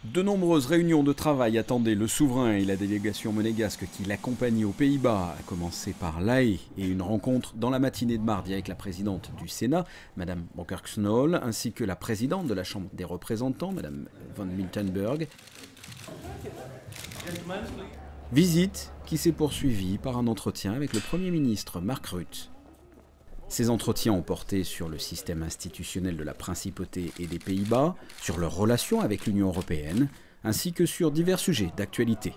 De nombreuses réunions de travail attendaient le souverain et la délégation monégasque qui l'accompagnait aux Pays-Bas, à commencer par La Haye et une rencontre dans la matinée de mardi avec la présidente du Sénat, Mme Broekers-Knol, ainsi que la présidente de la Chambre des représentants, Mme Van Miltenburg. Visite qui s'est poursuivie par un entretien avec le Premier ministre Mark Rutte. Ces entretiens ont porté sur le système institutionnel de la Principauté et des Pays-Bas, sur leurs relations avec l'Union européenne, ainsi que sur divers sujets d'actualité.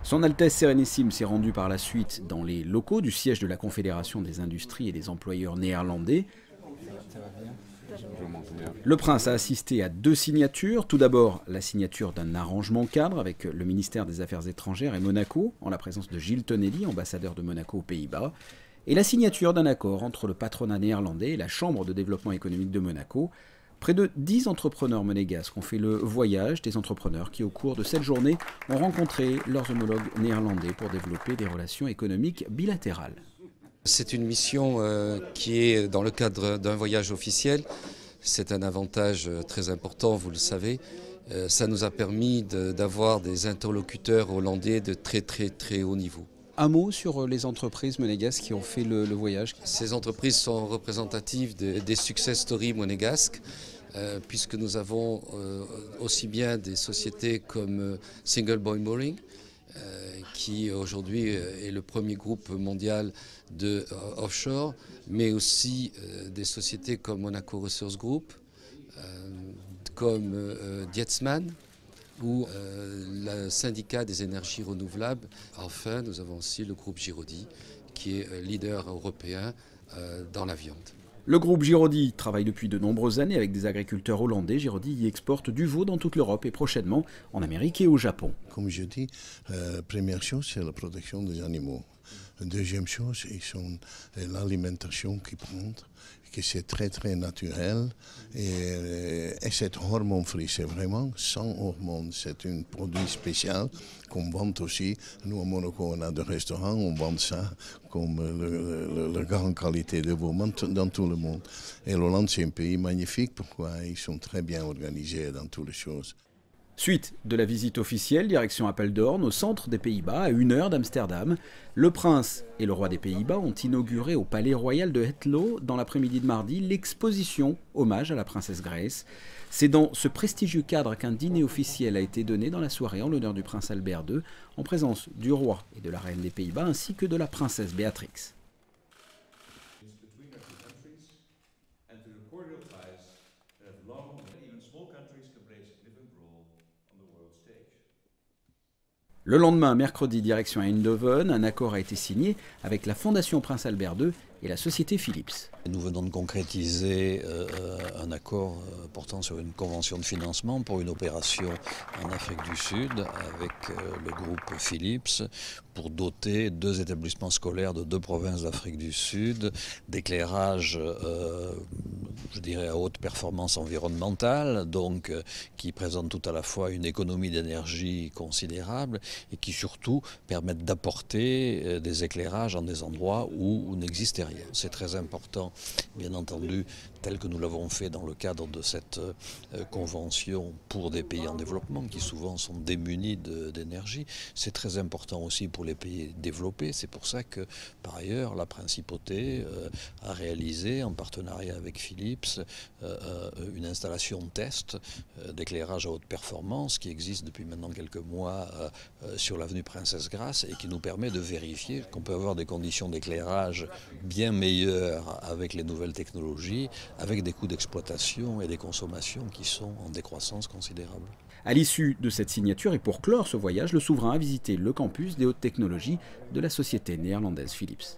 Son Altesse Sérénissime s'est rendue par la suite dans les locaux du siège de la Confédération des industries et des employeurs néerlandais. Le prince a assisté à 2 signatures. Tout d'abord, la signature d'un arrangement cadre avec le ministère des Affaires étrangères et Monaco, en la présence de Gilles Tonelli, ambassadeur de Monaco aux Pays-Bas, et la signature d'un accord entre le patronat néerlandais et la Chambre de développement économique de Monaco. Près de 10 entrepreneurs monégasques ont fait le voyage des entrepreneurs qui, au cours de cette journée, ont rencontré leurs homologues néerlandais pour développer des relations économiques bilatérales. C'est une mission qui est dans le cadre d'un voyage officiel. C'est un avantage très important, vous le savez. Ça nous a permis d'avoir des interlocuteurs hollandais de très haut niveau. Un mot sur les entreprises monégasques qui ont fait le voyage. Ces entreprises sont représentatives des success stories monégasques, puisque nous avons aussi bien des sociétés comme Single Boy Mooring, qui aujourd'hui est le premier groupe mondial de offshore, mais aussi des sociétés comme Monaco Resource Group, comme Dietzmann, ou le syndicat des énergies renouvelables. Enfin, nous avons aussi le groupe Giraudy, qui est leader européen dans la viande. Le groupe Giraudy travaille depuis de nombreuses années avec des agriculteurs hollandais. Giraudy y exporte du veau dans toute l'Europe et prochainement en Amérique et au Japon. Comme je dis, première chose, c'est la protection des animaux. Deuxième chose, c'est l'alimentation qu'ils prennent, que c'est très naturel. Et c'est hormone free, c'est vraiment sans hormones. C'est un produit spécial qu'on vend aussi. Nous, à Monaco, on a des restaurants, on vend ça comme la grande qualité de veau dans tout le monde. Et l'Hollande, c'est un pays magnifique, pourquoi ils sont très bien organisés dans toutes les choses. Suite de la visite officielle, direction Apeldoorn, au centre des Pays-Bas, à 1 heure d'Amsterdam, le prince et le roi des Pays-Bas ont inauguré au palais royal de Hethlo, dans l'après-midi de mardi, l'exposition hommage à la princesse Grace. C'est dans ce prestigieux cadre qu'un dîner officiel a été donné dans la soirée en l'honneur du prince Albert II, en présence du roi et de la reine des Pays-Bas, ainsi que de la princesse Béatrix. Le lendemain, mercredi, direction Eindhoven, un accord a été signé avec la Fondation Prince Albert II et la société Philips. Nous venons de concrétiser un accord portant sur une convention de financement pour une opération en Afrique du Sud avec le groupe Philips pour doter 2 établissements scolaires de 2 provinces d'Afrique du Sud d'éclairage, je dirais, à haute performance environnementale, donc qui présentent tout à la fois une économie d'énergie considérable et qui surtout permettent d'apporter des éclairages en des endroits où n'existait rien. C'est très important, bien entendu, tel que nous l'avons fait dans le cadre de cette convention pour des pays en développement qui souvent sont démunis d'énergie. C'est très important aussi pour les pays développés. C'est pour ça que, par ailleurs, la Principauté a réalisé, en partenariat avec Philips, une installation test d'éclairage à haute performance qui existe depuis maintenant quelques mois sur l'avenue Princesse Grace et qui nous permet de vérifier qu'on peut avoir des conditions d'éclairage bien meilleures avec les nouvelles technologies, avec des coûts d'exploitation et des consommations qui sont en décroissance considérable. À l'issue de cette signature et pour clore ce voyage, le souverain a visité le campus des hautes technologies de la société néerlandaise Philips.